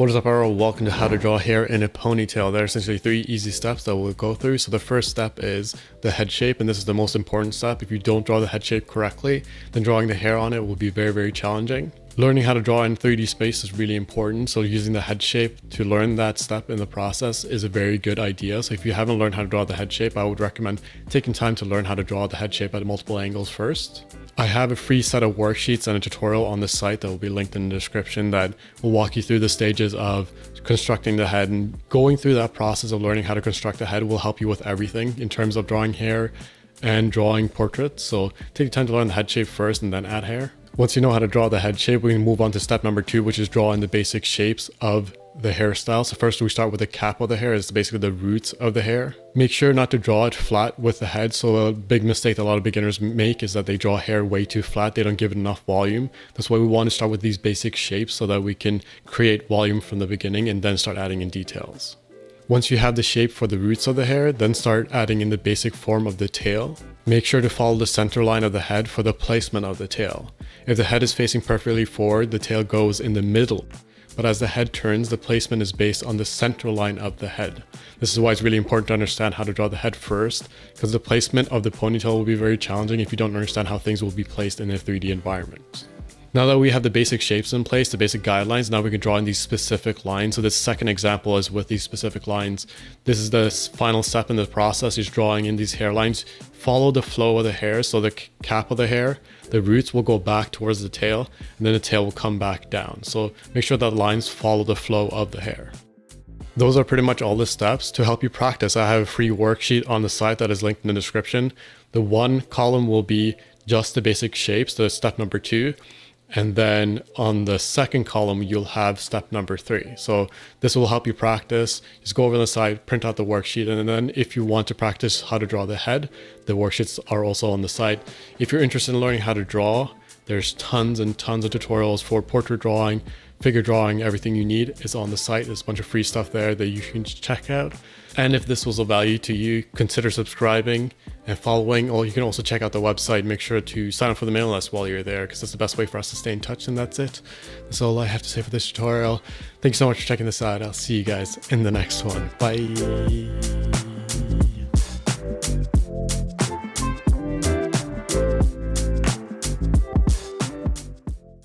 What is up, everyone? Welcome to how to draw hair in a ponytail. There are essentially 3 easy steps that we'll go through. So the first step is the head shape, and this is the most important step. If you don't draw the head shape correctly, then drawing the hair on it will be very challenging. Learning how to draw in 3D space is really important, so using the head shape to learn that step in the process is a very good idea. So if you haven't learned how to draw the head shape, I would recommend taking time to learn how to draw the head shape at multiple angles first. I have a free set of worksheets and a tutorial on the site that will be linked in the description that will walk you through the stages of constructing the head, and going through that process of learning how to construct the head will help you with everything in terms of drawing hair and drawing portraits. So take time to learn the head shape first and then add hair. Once you know how to draw the head shape, we can move on to step number 2, which is drawing the basic shapes of the hairstyle. So first we start with the cap of the hair. It's basically the roots of the hair. Make sure not to draw it flat with the head. So a big mistake that a lot of beginners make is that they draw hair way too flat. They don't give it enough volume. That's why we want to start with these basic shapes so that we can create volume from the beginning and then start adding in details. Once you have the shape for the roots of the hair, then start adding in the basic form of the tail. Make sure to follow the center line of the head for the placement of the tail. If the head is facing perfectly forward, the tail goes in the middle. But as the head turns, the placement is based on the center line of the head. This is why it's really important to understand how to draw the head first, because the placement of the ponytail will be very challenging if you don't understand how things will be placed in a 3D environment. Now that we have the basic shapes in place, the basic guidelines, now we can draw in these specific lines. So this second example is with these specific lines. This is the final step in the process, is drawing in these hairlines. Follow the flow of the hair. So the cap of the hair, the roots will go back towards the tail, and then the tail will come back down. So make sure that lines follow the flow of the hair. Those are pretty much all the steps. To help you practice, I have a free worksheet on the site that is linked in the description. The one column will be just the basic shapes, the step number 2. And then on the second column, you'll have step number 3. So this will help you practice. Just go over the side, print out the worksheet. And then if you want to practice how to draw the head, the worksheets are also on the site. If you're interested in learning how to draw, there's tons and tons of tutorials for portrait drawing, figure drawing. Everything you need is on the site. There's a bunch of free stuff there that you can check out. And if this was of value to you, consider subscribing and following, or you can also check out the website. Make sure to sign up for the mailing list while you're there, because that's the best way for us to stay in touch. And that's it. That's all I have to say for this tutorial. Thanks so much for checking this out. I'll see you guys in the next one. Bye.